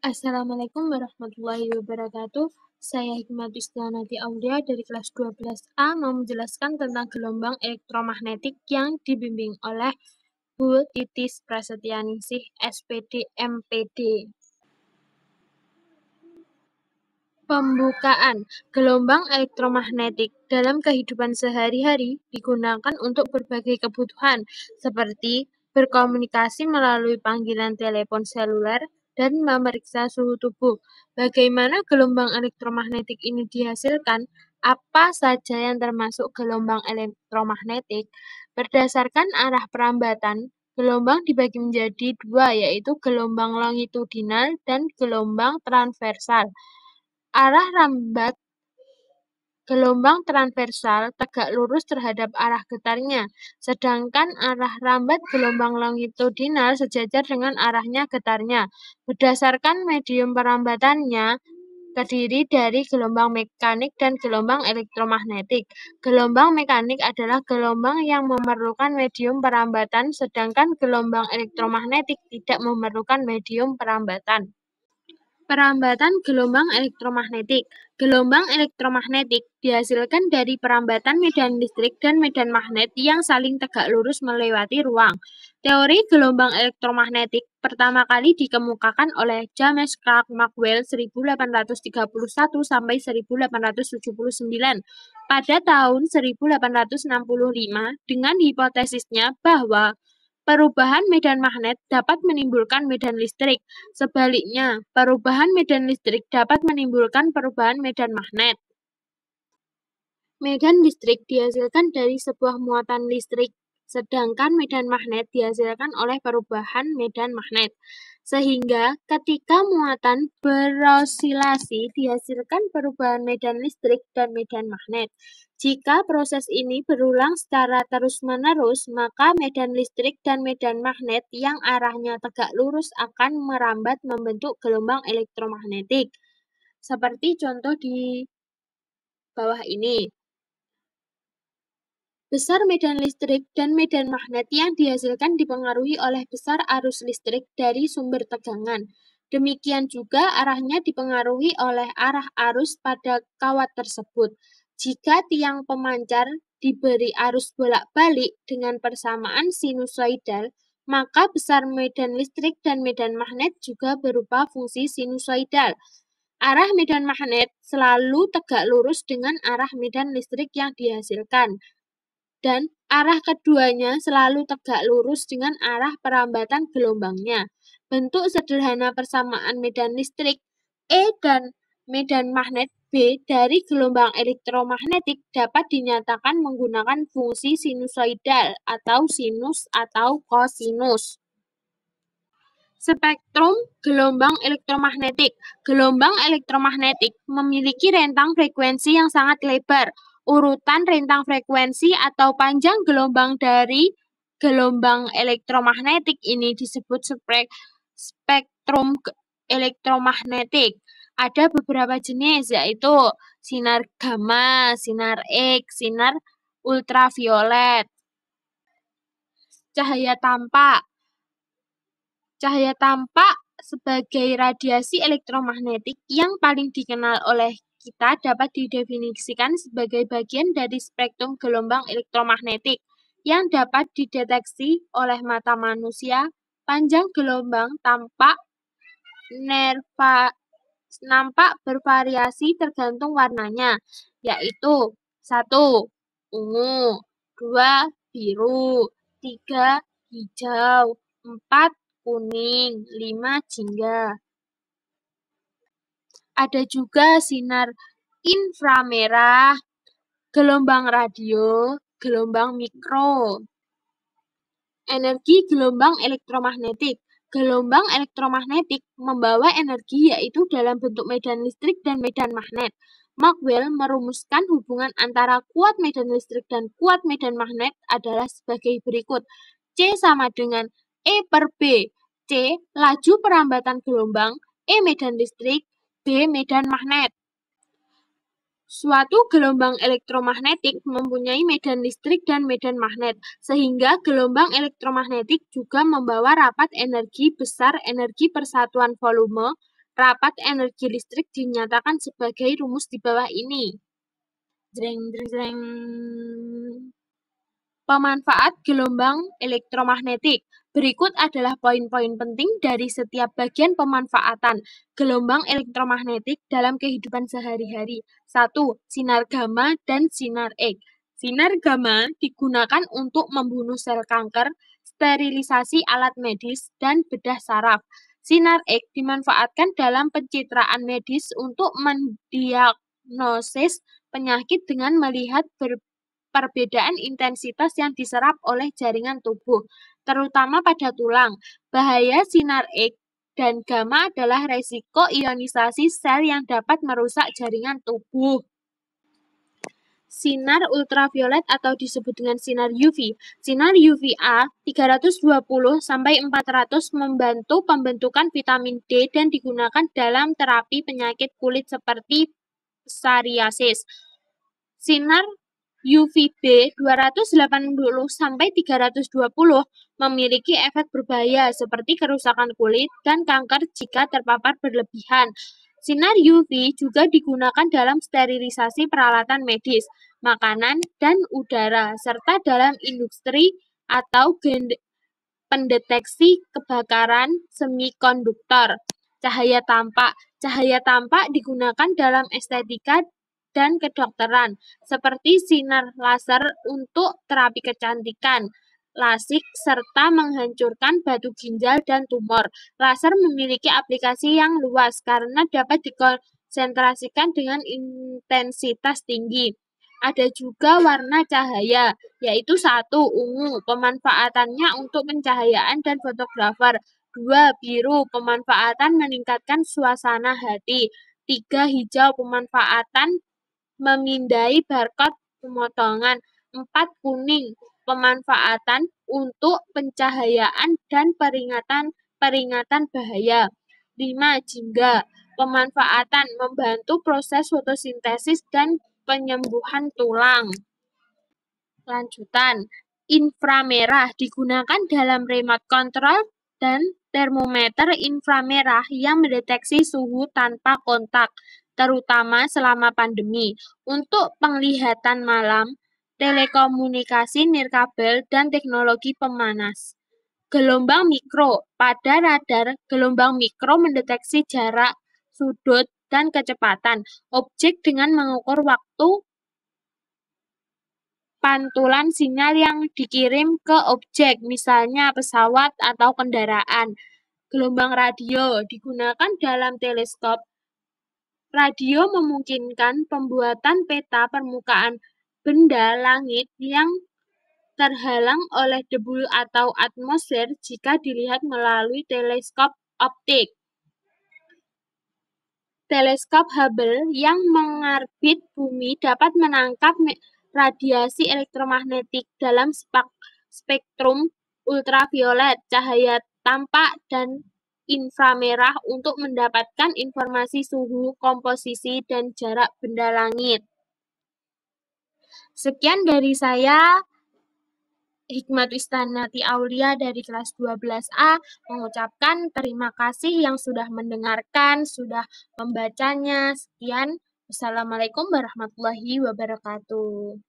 Assalamualaikum warahmatullahi wabarakatuh. Saya Hikmatul Istianati Aulia dari kelas 12A mau menjelaskan tentang gelombang elektromagnetik yang dibimbing oleh Bu Titis Prasetyaningsih, SPD, MPD. Pembukaan gelombang elektromagnetik dalam kehidupan sehari-hari digunakan untuk berbagai kebutuhan, seperti berkomunikasi melalui panggilan telepon seluler dan memeriksa suhu tubuh. Bagaimana gelombang elektromagnetik ini dihasilkan? Apa saja yang termasuk gelombang elektromagnetik? Berdasarkan arah perambatan, gelombang dibagi menjadi dua, yaitu gelombang longitudinal dan gelombang transversal. Arah rambat gelombang transversal tegak lurus terhadap arah getarnya, sedangkan arah rambat gelombang longitudinal sejajar dengan arahnya getarnya. Berdasarkan medium perambatannya, terdiri dari gelombang mekanik dan gelombang elektromagnetik. Gelombang mekanik adalah gelombang yang memerlukan medium perambatan, sedangkan gelombang elektromagnetik tidak memerlukan medium perambatan. Perambatan gelombang elektromagnetik. Gelombang elektromagnetik dihasilkan dari perambatan medan listrik dan medan magnet yang saling tegak lurus melewati ruang. Teori gelombang elektromagnetik pertama kali dikemukakan oleh James Clerk Maxwell 1831 sampai 1879 pada tahun 1865 dengan hipotesisnya bahwa perubahan medan magnet dapat menimbulkan medan listrik. Sebaliknya, perubahan medan listrik dapat menimbulkan perubahan medan magnet. Medan listrik dihasilkan dari sebuah muatan listrik, sedangkan medan magnet dihasilkan oleh perubahan medan magnet. Sehingga ketika muatan berosilasi dihasilkan perubahan medan listrik dan medan magnet. Jika proses ini berulang secara terus-menerus, maka medan listrik dan medan magnet yang arahnya tegak lurus akan merambat membentuk gelombang elektromagnetik. Seperti contoh di bawah ini. Besar medan listrik dan medan magnet yang dihasilkan dipengaruhi oleh besar arus listrik dari sumber tegangan. Demikian juga arahnya dipengaruhi oleh arah arus pada kawat tersebut. Jika tiang pemancar diberi arus bolak-balik dengan persamaan sinusoidal, maka besar medan listrik dan medan magnet juga berupa fungsi sinusoidal. Arah medan magnet selalu tegak lurus dengan arah medan listrik yang dihasilkan, dan arah keduanya selalu tegak lurus dengan arah perambatan gelombangnya. Bentuk sederhana persamaan medan listrik E dan medan magnet B dari gelombang elektromagnetik dapat dinyatakan menggunakan fungsi sinusoidal atau sinus atau kosinus. Spektrum gelombang elektromagnetik. Gelombang elektromagnetik memiliki rentang frekuensi yang sangat lebar. Urutan rentang frekuensi atau panjang gelombang dari gelombang elektromagnetik ini disebut spektrum elektromagnetik. Ada beberapa jenis, yaitu sinar gamma, sinar X, sinar ultraviolet. Cahaya tampak. Cahaya tampak sebagai radiasi elektromagnetik yang paling dikenal oleh kita dapat didefinisikan sebagai bagian dari spektrum gelombang elektromagnetik yang dapat dideteksi oleh mata manusia. Panjang gelombang tampak bervariasi tergantung warnanya, yaitu 1. Ungu, 2. Biru, 3. Hijau, 4. Kuning, 5. Jingga. Ada juga sinar inframerah, gelombang radio, gelombang mikro. Energi gelombang elektromagnetik. Gelombang elektromagnetik membawa energi yaitu dalam bentuk medan listrik dan medan magnet. Maxwell merumuskan hubungan antara kuat medan listrik dan kuat medan magnet adalah sebagai berikut. C sama dengan E per B. C, laju perambatan gelombang, E medan listrik, B medan magnet. Suatu gelombang elektromagnetik mempunyai medan listrik dan medan magnet, sehingga gelombang elektromagnetik juga membawa rapat energi besar energi persatuan volume Rapat energi listrik dinyatakan sebagai rumus di bawah ini. Jreng, jreng, jreng. Pemanfaat gelombang elektromagnetik. Berikut adalah poin-poin penting dari setiap bagian pemanfaatan gelombang elektromagnetik dalam kehidupan sehari-hari. 1. Sinar gamma dan sinar X. Sinar gamma digunakan untuk membunuh sel kanker, sterilisasi alat medis, dan bedah saraf. Sinar X dimanfaatkan dalam pencitraan medis untuk mendiagnosis penyakit dengan melihat perbedaan intensitas yang diserap oleh jaringan tubuh, terutama pada tulang. Bahaya sinar X dan gamma adalah resiko ionisasi sel yang dapat merusak jaringan tubuh. Sinar ultraviolet atau disebut dengan sinar UV. Sinar UVA 320-400 membantu pembentukan vitamin D dan digunakan dalam terapi penyakit kulit seperti psoriasis. Sinar UVB 280-320 memiliki efek berbahaya seperti kerusakan kulit dan kanker jika terpapar berlebihan. Sinar UV juga digunakan dalam sterilisasi peralatan medis, makanan, dan udara, serta dalam industri atau pendeteksi kebakaran semikonduktor. Cahaya tampak. Cahaya tampak digunakan dalam estetika dan kedokteran, seperti sinar laser untuk terapi kecantikan, lasik, serta menghancurkan batu ginjal dan tumor. Laser memiliki aplikasi yang luas karena dapat dikonsentrasikan dengan intensitas tinggi. Ada juga warna cahaya, yaitu 1. Ungu, pemanfaatannya untuk pencahayaan dan fotografer. 2. Biru, pemanfaatan meningkatkan suasana hati. 3. Hijau, pemanfaatan memindai barcode pemotongan. 4. Kuning, pemanfaatan untuk pencahayaan dan peringatan bahaya. 5. Jingga, pemanfaatan membantu proses fotosintesis dan penyembuhan tulang. Lanjutan, inframerah digunakan dalam remote control dan termometer inframerah yang mendeteksi suhu tanpa kontak, terutama selama pandemi. Untuk penglihatan malam, telekomunikasi nirkabel, dan teknologi pemanas. Gelombang mikro. Pada radar, gelombang mikro mendeteksi jarak, sudut, dan kecepatan objek dengan mengukur waktu pantulan sinyal yang dikirim ke objek, misalnya pesawat atau kendaraan. Gelombang radio digunakan dalam teleskop. Radio memungkinkan pembuatan peta permukaan benda langit yang terhalang oleh debu atau atmosfer jika dilihat melalui teleskop optik. Teleskop Hubble yang mengorbit bumi dapat menangkap radiasi elektromagnetik dalam spektrum ultraviolet, cahaya tampak, dan inframerah untuk mendapatkan informasi suhu, komposisi, dan jarak benda langit. Sekian dari saya, Hikmat Wistanati Aulia dari kelas 12A, mengucapkan terima kasih yang sudah mendengarkan, sudah membacanya. Sekian. Wassalamualaikum warahmatullahi wabarakatuh.